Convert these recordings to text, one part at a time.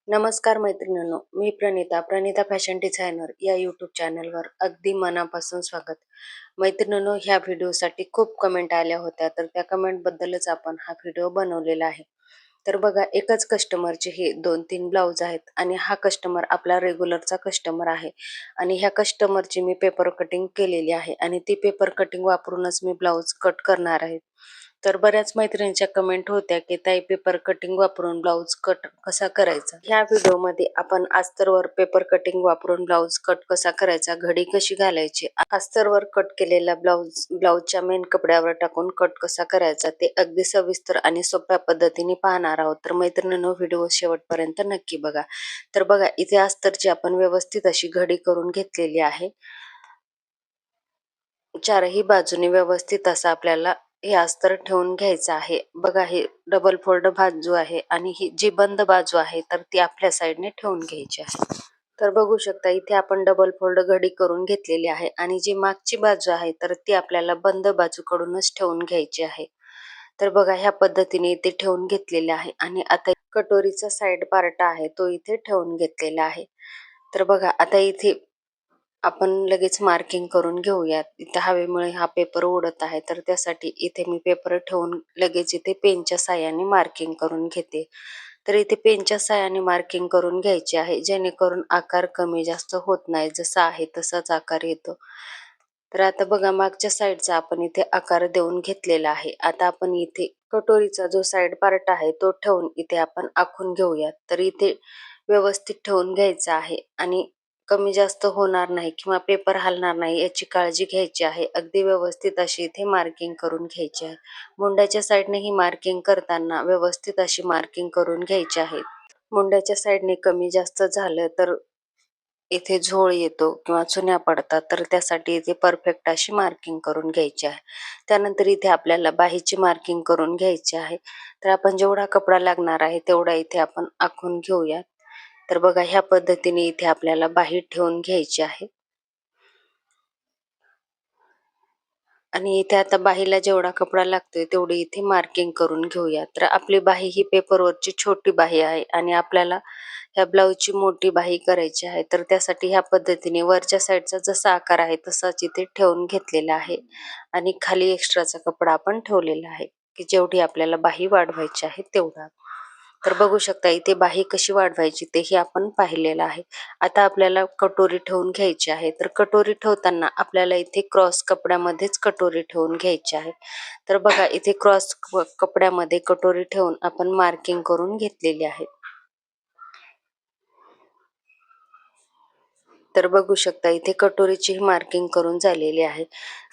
नमस्कार मैत्रिणींनो, मी Pranita fashion designer या यूट्यूब चॅनलवर अगदी मनापासून स्वागत. मैत्रिणींनो, ह्या व्हिडिओसाठी खूप कमेंट आल्या होत्या, तर त्या कमेंटबद्दलच आपण हा व्हिडिओ बनवलेला आहे. तर बघा, एकच कस्टमरचे हे 2-3 ब्लाऊज आहेत आणि हा कस्टमर आपला रेग्युलरचा कस्टमर आहे आणि ह्या कस्टमरची मी पेपर कटिंग केलेली आहे आणि ती पेपर कटिंग वापरूनच मी ब्लाऊज कट करणार आहे. तर बऱ्याच मैत्रिणींच्या कमेंट होत्या की ताई, पेपर कटिंग वापरून ब्लाऊज कट कसा करायचा. ह्या व्हिडिओमध्ये आपण अस्तरवर पेपर कटिंग वापरून ब्लाऊज कट कसा करायचा, घडी कशी घालायची, अस्तरवर कट केलेला ब्लाऊजच्या मेन कपड्यावर टाकून कट कसा करायचा ते अगदी सविस्तर आणि सोप्या पद्धतीने पाहणार आहोत. तर मैत्रिणींनो, व्हिडिओ शेवटपर्यंत नक्की बघा. तर बघा, इथे अस्तरची आपण व्यवस्थित अशी घडी करून घेतलेली आहे. चारही बाजूने व्यवस्थित असं आपल्याला हे अस्तर ठेवून घ्यायचं आहे. बघा, हे डबल फोल्ड बाजू आहे आणि ही जी बंद बाजू आहे तर ती आपल्या साईडने ठेवून घ्यायची आहे. तर बघू शकता, इथे आपण डबल फोल्ड घडी करून घेतलेली आहे आणि जी मागची बाजू आहे तर ती आपल्याला बंद बाजूकडूनच ठेवून घ्यायची आहे. तर बघा, ह्या पद्धतीने इथे ठेवून घेतलेले आहे आणि आता कटोरीचा साइड पार्ट आहे तो इथे ठेवून घेतलेला आहे. तर बघा, आता इथे आपण लगेच मार्किंग करून घेऊयात. इथे हवेमुळे हा पेपर उडत आहे, तर त्यासाठी इथे मी पेपर ठेवून लगेच इथे पेनच्या साहाय्याने मार्किंग करून घेते. तर इथे पेनच्या साहाय्याने मार्किंग करून घ्यायची आहे, जेणेकरून आकार कमी जास्त होत नाही, जसा आहे तसाच आकार येतो. तर आता बघा, मागच्या साईडचा आपण इथे आकार देऊन घेतलेला आहे. आता आपण इथे कटोरीचा जो साइड पार्ट आहे तो ठेवून इथे आपण आखून घेऊयात. तर इथे व्यवस्थित ठेवून घ्यायचं आहे आणि कमी जास्त होणार नाही किंवा पेपर हलणार नाही याची काळजी घ्यायची आहे. अगदी व्यवस्थित अशी इथे मार्किंग करून घ्यायची आहे. मुंड्याच्या साईडने ही मार्किंग करताना व्यवस्थित अशी मार्किंग करून घ्यायची आहे. मुंड्याच्या साईडने कमी जास्त झालं तर इथे झोळ येतो किंवा चुन्या पडतात, तर त्यासाठी इथे परफेक्ट अशी मार्किंग करून घ्यायची आहे. त्यानंतर इथे आपल्याला बाहीची मार्किंग करून घ्यायची आहे. तर आपण जेवढा कपडा लागणार आहे तेवढा इथे आपण आखून घेऊयात. तर बघा, ह्या पद्धतीने इथे आपल्याला बाही ठेवून घ्यायची आहे आणि इथे आता बाहीला जेवढा कपडा लागतोय तेवढी इथे मार्किंग करून घेऊया. तर आपली बाही ही पेपरवरची छोटी बाही आहे आणि आपल्याला ह्या ब्लाऊजची मोठी बाही करायची आहे. तर त्यासाठी ह्या पद्धतीने वरच्या साईडचा जसा आकार आहे तसाच इथे ठेवून घेतलेला आहे आणि खाली एक्स्ट्राचा कपडा आपण ठेवलेला आहे की जेवढी आपल्याला बाही वाढवायची आहे तेवढा. तर बघू शकता, इथे बाही कशी वाढवायची तेही आपण पाहिलेलं आहे. आता आपल्याला कटोरी ठेवून घ्यायची आहे. तर कटोरी ठेवताना आपल्याला इथे क्रॉस कपड्यामध्येच कटोरी ठेवून घ्यायची आहे. तर बघा, इथे क्रॉस कपड्यामध्ये कटोरी ठेवून आपण मार्किंग करून घेतलेली आहे. तर बघू शकता, इथे कटोरीची मार्किंग करून झालेली आहे.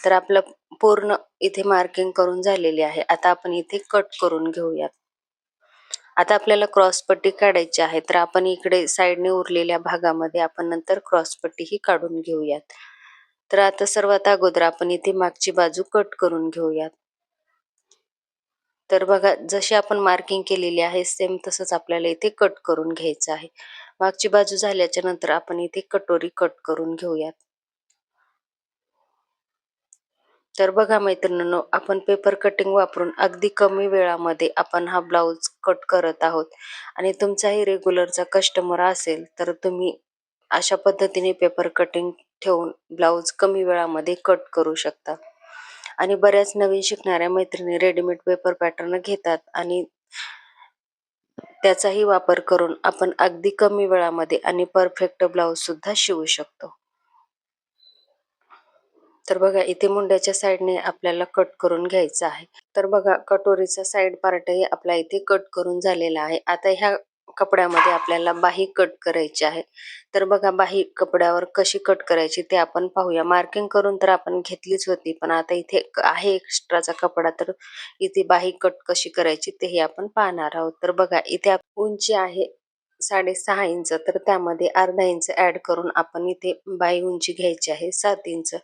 तर आपलं पूर्ण इथे मार्किंग करून झालेली आहे. आता आपण इथे कट करून घेऊयात. आता आपल्याला क्रॉस पट्टी काढायची आहे, तर आपण इकडे साईडने उरलेल्या भागामध्ये आपण नंतर क्रॉस पट्टी ही काढून घेऊयात. तर आता सर्वात अगोदर आपण इथे मागची बाजू कट करून घेऊयात. तर बघा, जशी आपण मार्किंग केलेली आहे सेम तसंच आपल्याला इथे कट करून घ्यायचं आहे. मागची बाजू झाल्याच्या नंतर आपण इथे कटोरी कट करून घेऊयात. तर बघा मैत्रिणींनो, आपण पेपर कटिंग वापरून अगदी कमी वेळामध्ये आपण हा ब्लाऊज कट करत आहोत आणि तुमचाही रेग्युलरचा कस्टमर असेल तर तुम्ही अशा पद्धतीने पेपर कटिंग ठेवून ब्लाऊज कमी वेळामध्ये कट करू शकता. आणि बऱ्याच नवीन शिकणाऱ्या मैत्रिणी रेडीमेड पेपर पॅटर्न घेतात आणि त्याचाही वापर करून आपण अगदी कमी वेळामध्ये आणि परफेक्ट ब्लाऊज सुद्धा शिवू शकतो. तर बघा, इथे मुंड्याच्या साईडने आपल्याला कट करून घ्यायचं आहे. तर बघा, कटोरीचा साइड पार्टही आपला इथे कट करून झालेला आहे. आता ह्या कपड्यामध्ये आपल्याला बाही कट करायची आहे. तर बघा, बाही कपड्यावर कशी कट करायची ते आपण पाहूया. मार्किंग करून तर आपण घेतलीच होती, पण आता इथे आहे एक्स्ट्राचा कपडा, तर इथे बाही कट कशी करायची तेही आपण पाहणार आहोत. तर बघा, इथे उंची आहे 6.5 इंच, तर त्यामध्ये अर्धा इंच ऍड करून आपण इथे बाही उंची घ्यायची आहे 7 इंच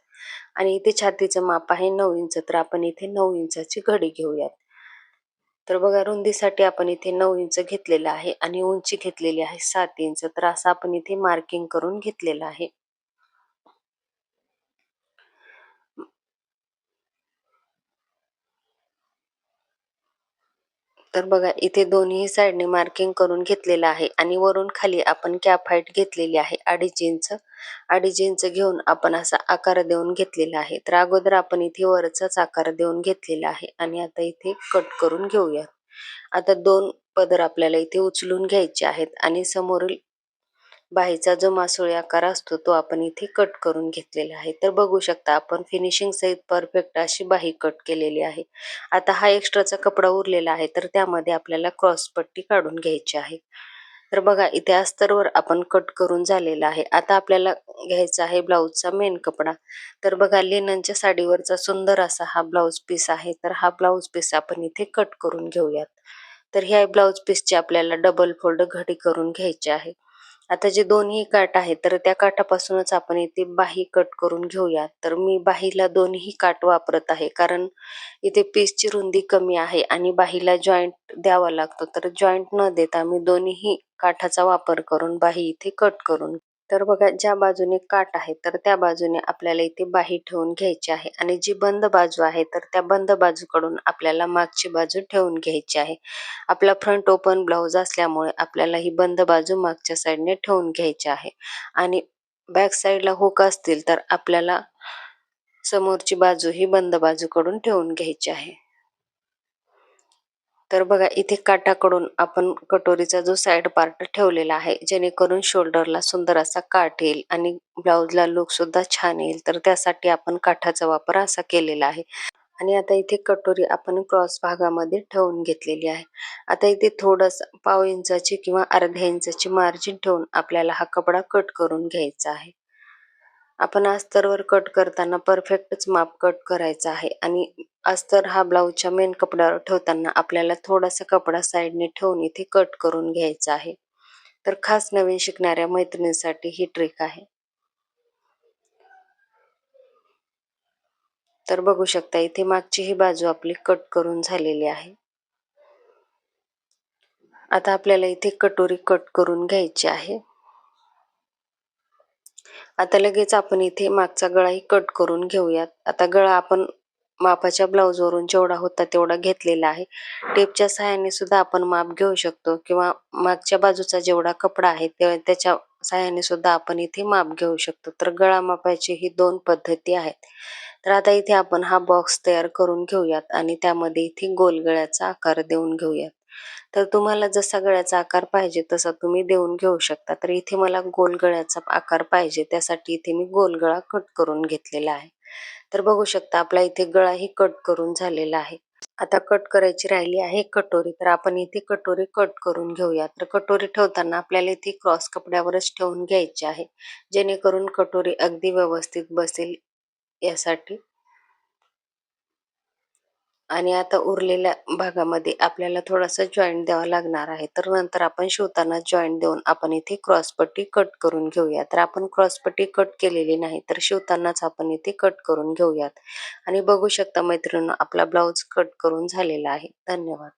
आणि इथे छातीचं माप आहे 9 इंच, तर आपण इथे 9 इंचाची घडी घेऊयात. तर बघा, रुंदीसाठी आपण इथे 9 इंच घेतलेलं आहे आणि उंची घेतलेली आहे 7 इंच, तर असं आपण इथे मार्किंग करून घेतलेलं आहे. तर बघा इथे दोन्ही साइडने मार्किंग करून घेतलेलं आहे आणि वरून खाली आपण कॅप हाईट घेतलेली आहे 2.5 इंच. 2.5 इंच घेऊन आपण असा आकार देऊन घेतलेला आहे. तर अगोदर आपण इथे वरचाच आकार देऊन घेतलेला आहे आणि आता इथे कट करून घेऊया. आता 2 पदर आपल्याला इथे उचलून घ्यायचे आहेत आणि समोरील बाहीचा जो मासोळी आकार असतो तो आपण इथे कट करून घेतलेला आहे. तर बघू शकता आपण फिनिशिंग सहित परफेक्ट अशी बाही कट केलेली आहे. आता हा एक्स्ट्राचा कपडा उरलेला आहे तर त्यामध्ये आपल्याला क्रॉस पट्टी काढून घ्यायची आहे. तर बघा इथे अस्तरवर आपण कट करून झालेला आहे. आता आपल्याला घ्यायचा आहे ब्लाऊजचा मेन कपडा. तर बघा लिननच्या साडीवरचा सुंदर असा हा ब्लाऊज पीस आहे. तर हा ब्लाऊज पीस आपण इथे कट करून घेऊयात. तर ह्या ब्लाऊज पीसची आपल्याला डबल फोल्ड घडी करून घ्यायची आहे. आता जे दोन्ही काठ आहेत तर त्या काठापासूनच आपण इथे बाही कट करून घेऊयात. तर मी बाहीला दोन्ही काठ वापरत आहे कारण इथे पीसची रुंदी कमी आहे आणि बाहीला जॉईंट द्यावा लागतो. तर जॉईंट न देता मी दोन्ही काठाचा वापर करून बाही इथे कट करून तर बघा ज्या बाजूने काठ आहे तर त्या बाजूने आपल्याला इथे बाही ठेवून घ्यायची आहे आणि जी बंद बाजू आहे तर त्या बंद बाजूकडून आपल्याला मागची बाजू ठेवून घ्यायची आहे. आपला फ्रंट ओपन ब्लाऊज असल्यामुळे आपल्याला ही बंद बाजू मागच्या साईडने ठेवून घ्यायची आहे आणि बॅक साईडला हुक असतील तर आपल्याला समोरची बाजू ही बंद बाजूकडून ठेवून घ्यायची आहे. तर बघा इथे काठाकडून आपण कटोरीचा जो साइड पार्ट ठेवलेला आहे जेणेकरून शोल्डरला सुंदर असा काठ येईल आणि ब्लाऊजला लुक सुद्धा छान येईल. तर त्यासाठी आपण काठाचा वापर असा केलेला आहे. आणि आता इथे कटोरी आपण क्रॉस भागामध्ये ठेवून घेतलेली आहे. आता इथे थोडंसं पाव इंचाची किंवा अर्ध्या इंचाची मार्जिन ठेवून आपल्याला हा कपडा कट करून घ्यायचा आहे. आपण अस्तरवर कट करताना परफेक्टच माप कट करायचा आहे आणि अस्तर हा ब्लाऊजच्या मेन कपड्यावर ठेवताना आपल्याला थोडासा कपडा साईडने ठेवून इथे कट करून घ्यायचा आहे. तर खास नवीन शिकणाऱ्या मैत्रिणींसाठी ही ट्रिक आहे. तर बघू शकता इथे मागची ही बाजू आपली कट करून झालेली आहे. आता आपल्याला इथे कटोरी कट करून घ्यायची आहे. आता लगेच आपण इथे मागचा गळाही कट करून घेऊयात. आता गळा आपण मापाच्या ब्लाऊजवरून जेवढा होता तेवढा घेतलेला आहे. टेपच्या सहाय्याने सुद्धा आपण माप घेऊ शकतो किंवा मागच्या बाजूचा जेवढा कपडा आहे त्याच्या सहाय्याने सुद्धा आपण इथे माप घेऊ शकतो. तर गळा मापाची ही 2 पद्धती आहेत. तर आता इथे आपण हा बॉक्स तयार करून घेऊयात आणि त्यामध्ये इथे गोल गळ्याचा आकार देऊन घेऊयात. तर तुम्हाला जसा गळ्याचा आकार पाहिजे तसा तुम्ही देऊन घेऊ शकता. तर इथे मला गोल गळ्याचा आकार पाहिजे त्यासाठी इथे मी गोल गळा कट करून घेतलेला आहे. तर बघू शकता आपला इथे गळाही कट करून झालेला आहे. आता कट करायची राहिली आहे कटोरी. तर आपण इथे कटोरी कट करून घेऊया. तर कटोरी ठेवताना आपल्याला इथे क्रॉस कपड्यावरच ठेवून घ्यायची आहे जेणेकरून कटोरी अगदी व्यवस्थित बसेल यासाठी. आणि आता उरलेल्या भागामध्ये आपल्याला थोडासा जॉईंट द्यावा लागणार आहे. तर नंतर आपण शिवताना जॉईंट देऊन आपण इथे क्रॉसपट्टी कट करून घेऊया. तर आपण क्रॉसपट्टी कट केलेली नाही तर शिवतानाच आपण इथे कट करून घेऊयात. आणि बघू शकता मैत्रिणींनो आपला ब्लाऊज कट करून झालेला आहे. धन्यवाद.